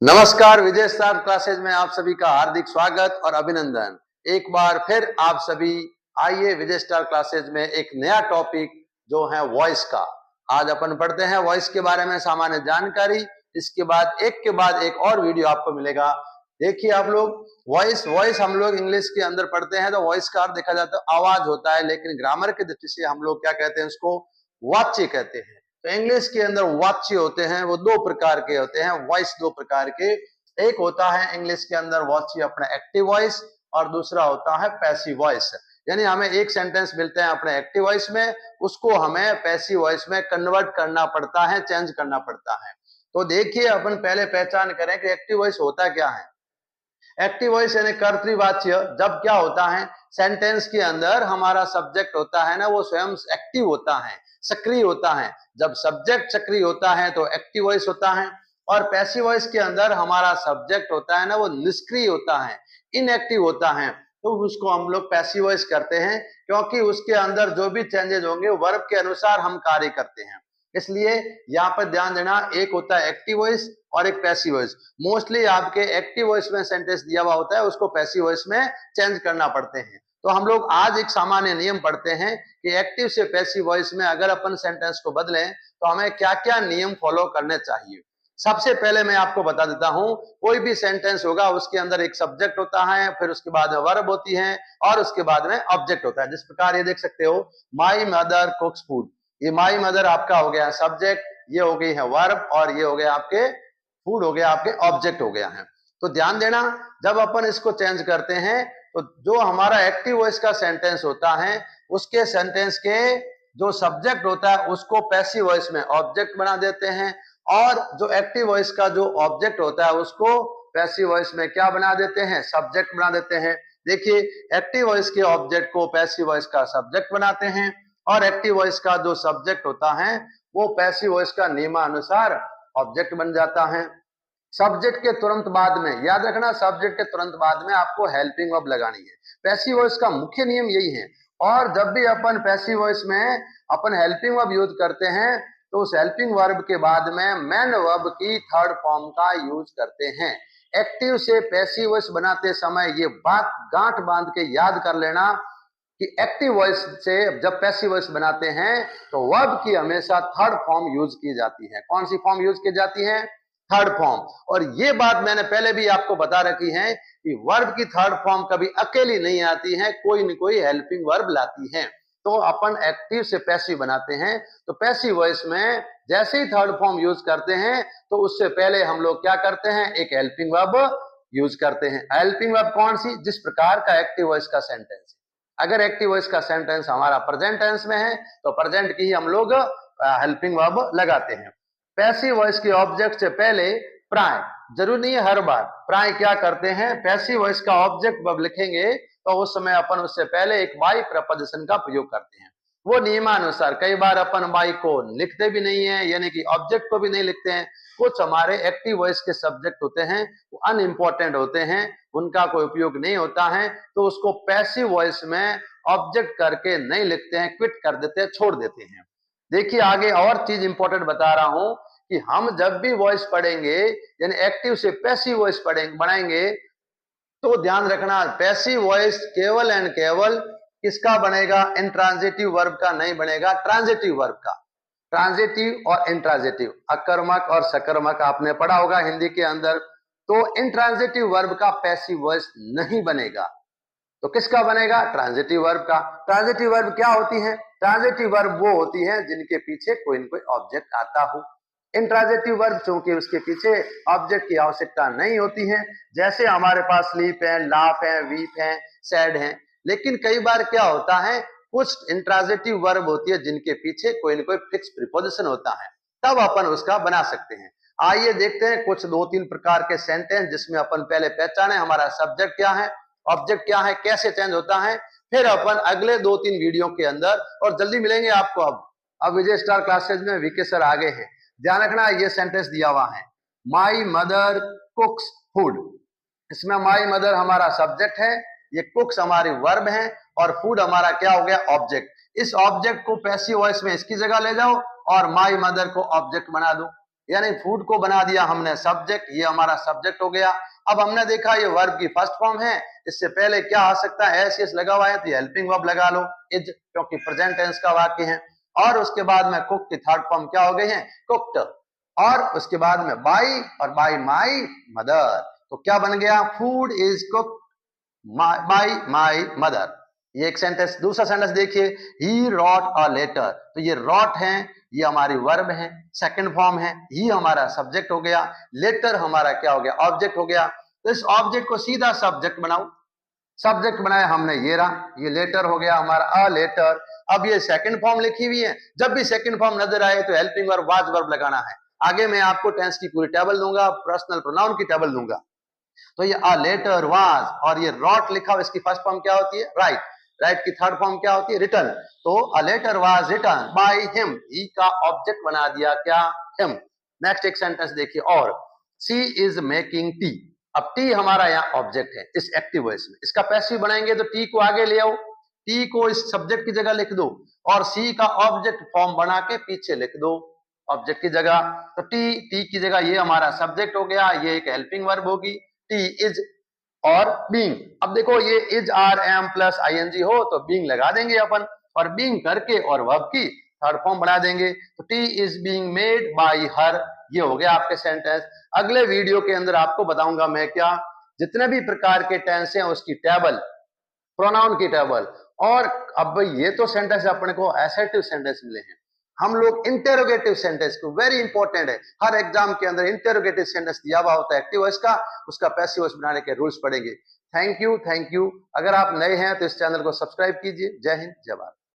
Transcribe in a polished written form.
नमस्कार, विजय star classes में आप सभी का हार्दिक स्वागत और अभिनंदन। एक बार फिर आप सभी आइए विजय स्टार क्लासेज में एक नया टॉपिक जो है वॉइस का। आज अपन पढ़ते हैं वॉइस के बारे में सामान्य जानकारी। इसके बाद एक और वीडियो आपको मिलेगा। देखिए आप लोग, वॉइस वॉइस हम लोग इंग्लिश के अंदर पढ़ते हैं तो वॉइस का अर्थ देखा जाता है आवाज होता है, लेकिन ग्रामर की दृष्टि से हम लोग क्या कहते हैं, उसको वाच्य कहते हैं। तो इंग्लिश के अंदर वाच्य होते हैं, वो दो प्रकार के होते हैं, वॉइस दो प्रकार के। एक होता है इंग्लिश के अंदर वाच्य अपना एक्टिव वॉइस और दूसरा होता है पैसिव वॉइस। यानी हमें एक सेंटेंस मिलते हैं अपने एक्टिव वॉइस में, उसको हमें पैसिव वॉइस में कन्वर्ट करना पड़ता है, चेंज करना पड़ता है। तो देखिए अपन पहले पहचान करें कि एक्टिव वॉइस होता क्या है। एक्टिव वॉइस यानी कर्तृवाच्य जब क्या होता है, सेंटेंस के अंदर हमारा सब्जेक्ट होता है ना, वो स्वयं एक्टिव होता है, सक्रिय होता है। जब सब्जेक्ट सक्रिय होता है तो एक्टिव वॉइस होता है, और पैसिव वॉइस के अंदर हमारा सब्जेक्ट होता है ना, वो निष्क्रिय होता है, इनएक्टिव होता है। तो उसको हम लोग पैसिव वॉइस करते हैं, क्योंकि उसके अंदर जो भी चेंजेस होंगे वर्ब के अनुसार हम कार्य करते हैं। इसलिए यहाँ पर ध्यान देना, एक होता है एक्टिव वॉइस और एक पैसिव वॉइस। मोस्टली आपके एक्टिव वॉइस में सेंटेंस दिया हुआ होता है, उसको पैसिव वॉइस में चेंज करना पड़ते हैं। तो हम लोग आज एक सामान्य नियम पढ़ते हैं कि एक्टिव से पैसिव वॉइस में अगर अपन सेंटेंस को बदलें तो हमें क्या क्या नियम फॉलो करने चाहिए। सबसे पहले मैं आपको बता देता हूं, कोई भी सेंटेंस होगा उसके अंदर एक सब्जेक्ट होता है, फिर उसके बाद वर्ब होती है और उसके बाद में ऑब्जेक्ट होता है। जिस प्रकार ये देख सकते हो, माई मदर कुक्स फूड, ये माई मदर आपका हो गया सब्जेक्ट, ये हो गई है वर्ब और ये हो गया आपके फूड, हो गया आपके ऑब्जेक्ट हो गया है। तो ध्यान देना, जब अपन इसको चेंज करते हैं तो जो हमारा एक्टिव वॉइस का सेंटेंस होता है उसके सेंटेंस के जो सब्जेक्ट होता है उसको पैसिव वॉइस में ऑब्जेक्ट बना देते हैं, और जो एक्टिव वॉइस का जो ऑब्जेक्ट होता है उसको पैसिव वॉइस में क्या बना देते हैं, सब्जेक्ट बना देते हैं। देखिए, एक्टिव वॉइस के ऑब्जेक्ट को पैसिव वॉइस का सब्जेक्ट बनाते हैं, और एक्टिव वॉइस का जो सब्जेक्ट होता है वो पैसिव वॉइस का नियमानुसार ऑब्जेक्ट बन जाता है। सब्जेक्ट के तुरंत बाद में याद रखना, सब्जेक्ट के तुरंत बाद में आपको हेल्पिंग वर्ब लगानी है। पैसिव वॉइस का मुख्य नियम यही है। और जब भी अपन पैसिव वॉइस में अपन हेल्पिंग वर्ब यूज करते हैं तो उस हेल्पिंग वर्ब के बाद में मेन वर्ब की थर्ड फॉर्म का यूज करते हैं। एक्टिव से पैसिव वॉइस बनाते समय ये बात गांठ बांध के याद कर लेना कि एक्टिव वॉइस से जब पैसिव वॉइस बनाते हैं तो वर्ब की हमेशा थर्ड फॉर्म यूज की जाती है। कौन सी फॉर्म यूज की जाती है? Third form. और ये बात मैंने पहले भी आपको बता रखी है कि वर्ब की थर्ड फॉर्म कभी अकेली नहीं आती है, कोई न कोई हेल्पिंग वर्ब लाती है। तो अपन एक्टिव से पैसिव बनाते हैं तो पैसिव वॉइस में जैसे ही थर्ड फॉर्म यूज करते हैं तो उससे पहले हम लोग क्या करते हैं, एक हेल्पिंग वर्ब यूज करते हैं। हेल्पिंग वर्ब कौन सी? जिस प्रकार का एक्टिव वॉइस का सेंटेंस। अगर एक्टिव वॉइस का सेंटेंस हमारा प्रेजेंट टेंस में है तो प्रेजेंट की ही हम लोग हेल्पिंग वर्ब लगाते हैं। पैसिव वॉइस के ऑब्जेक्ट से पहले प्राय, जरूरी नहीं है हर बार, प्राय क्या करते हैं, पैसिव वॉइस का ऑब्जेक्ट जब लिखेंगे तो उस समय अपन उससे पहले एक बाई प्रपोजिशन का प्रयोग करते हैं। वो नियमानुसार, कई बार अपन बाई को लिखते भी नहीं है, यानी कि ऑब्जेक्ट को भी नहीं लिखते हैं। कुछ हमारे एक्टिव वॉइस के सब्जेक्ट होते हैं वो अनइम्पोर्टेंट होते हैं, उनका कोई उपयोग नहीं होता है, तो उसको पैसिव वॉइस में ऑब्जेक्ट करके नहीं लिखते हैं, क्विट कर देते हैं, छोड़ देते हैं। देखिए आगे और चीज इंपॉर्टेंट बता रहा हूं कि हम जब भी वॉइस पढ़ेंगे यानी एक्टिव से पैसिव वॉइस पढ़ेंगे बनाएंगे तो ध्यान रखना, पैसिव वॉइस केवल एंड केवल किसका बनेगा? इंट्रांजिटिव वर्ब का नहीं बनेगा, ट्रांजिटिव वर्ब का। ट्रांजिटिव और इंट्रांजिटिव, अकर्मक और सकर्मक आपने पढ़ा होगा हिंदी के अंदर। तो इंट्रांजिटिव वर्ब का पैसिव वॉइस नहीं बनेगा, तो किसका बनेगा? ट्रांजिटिव वर्ब का। ट्रांजिटिव वर्ब क्या होती है? ट्रांजिटिव वर्ब वो होती है जिनके पीछे कोई न कोई ऑब्जेक्ट आता हो। इंट्रांजिटिव वर्ब चूंकि उसके पीछे ऑब्जेक्ट की आवश्यकता नहीं होती है, जैसे हमारे पास स्लीप है, लाफ है, वीप है, सैड है। लेकिन कई बार क्या होता है, कुछ इंट्रांजिटिव वर्ब होती है जिनके पीछे कोई न कोई फिक्स प्रीपोजिशन होता है, तब अपन उसका बना सकते हैं। आइए देखते हैं कुछ दो तीन प्रकार के सेंटेंस जिसमें अपन पहले पहचाने हमारा सब्जेक्ट क्या है, ऑब्जेक्ट क्या है, कैसे चेंज होता है, फिर अपन अगले दो तीन वीडियो के अंदर, और जल्दी मिलेंगे आपको। अब विजय स्टार क्लासेज में वीके सर आगे हैं। ध्यान रखना, ये सेंटेंस दिया हुआ है, माई मदर कुक्स फूड। इसमें माई मदर हमारा सब्जेक्ट है, ये कुक्स हमारी वर्ब है, और फूड हमारा क्या हो गया? ऑब्जेक्ट। इस ऑब्जेक्ट को पैसिव वॉइस में इसकी जगह ले जाओ और माई मदर को ऑब्जेक्ट बना दो। यानी फूड को बना दिया हमने सब्जेक्ट, ये हमारा सब्जेक्ट हो गया। अब हमने देखा ये वर्ब की फर्स्ट फॉर्म है, इससे पहले क्या आ सकता है, एस एस लगा हुआ है तो ये हेल्पिंग वर्ब लगा लो, इज, क्योंकि प्रेजेंट टेंस का वाक्य है। और उसके बाद में कुक की थर्ड फॉर्म क्या हो गई है, कुक्ड। और उसके बाद में बाई और बाई माई मदर, तो क्या बन गया, food is cooked by my mother. ये एक सेंटेंस। दूसरा सेंटेंस देखिए, ही रॉट अ लेटर, तो ये रॉट है, ये हमारी वर्ब है, सेकंड फॉर्म है, ही हमारा सब्जेक्ट हो गया, लेटर हमारा क्या हो गया, ऑब्जेक्ट हो गया। तो इस ऑब्जेक्ट को सीधा सब्जेक्ट बनाओ, सब्जेक्ट बनाया हमने, ये रहा, ये लेटर हो गया हमारा, अ लेटर। अब ये सेकंड फॉर्म लिखी हुई है, जब भी सेकंड फॉर्म नजर आए तो हेल्पिंग वर्ब वाज वर्ब लगाना है। आगे मैं आपको टेंस की पूरी टेबल दूंगा, पर्सनल प्रोनाउन की टेबल दूंगा। तो ये अ लेटर वाज, और ये रॉट लिखा हुआ, इसकी फर्स्ट फॉर्म क्या होती है, राइट। राइट की थर्ड फॉर्म क्या होती है, रिटर्न। तो a letter was return by him, ही का ऑब्जेक्ट बना दिया क्या, हिम। नेक्स्ट एक सेंटेंस देखिए, और सी इज मेकिंग टी। अब टी हमारा यहाँ ऑब्जेक्ट है इस एक्टिव वॉइस में, इसका पैसिव बनाएंगे तो टी को आगे ले आओ, टी को इस सब्जेक्ट की जगह लिख दो, और सी का ऑब्जेक्ट फॉर्म बना के पीछे लिख दो ऑब्जेक्ट की जगह। तो टी, टी की जगह ये हमारा सब्जेक्ट हो गया, ये एक हेल्पिंग वर्ब होगी, टी इज और बीइंग। अब देखो ये is are am plus ING हो तो बीइंग लगा देंगे अपन, और बीइंग करके और वर्ब की थर्ड फॉर्म बना देंगे। तो T is being made by हर, ये हो गया आपके सेंटेंस। अगले वीडियो के अंदर आपको बताऊंगा मैं क्या, जितने भी प्रकार के टेंस हैं उसकी टेबल, प्रोनाउन की टेबल। और अब ये तो सेंटेंस अपने को असर्टिव सेंटेंस मिले हैं, हम लोग इंटेरोगेटिव सेंटेंस को, वेरी इंपॉर्टेंट है, हर एग्जाम के अंदर इंटेरोगेटिव सेंटेंस दिया हुआ होता है एक्टिव वॉइस का, उसका पैसिव वॉइस बनाने के रूल्स पढ़ेंगे। Thank you, thank you. अगर आप नए हैं तो इस चैनल को सब्सक्राइब कीजिए। जय हिंद, जय भारत।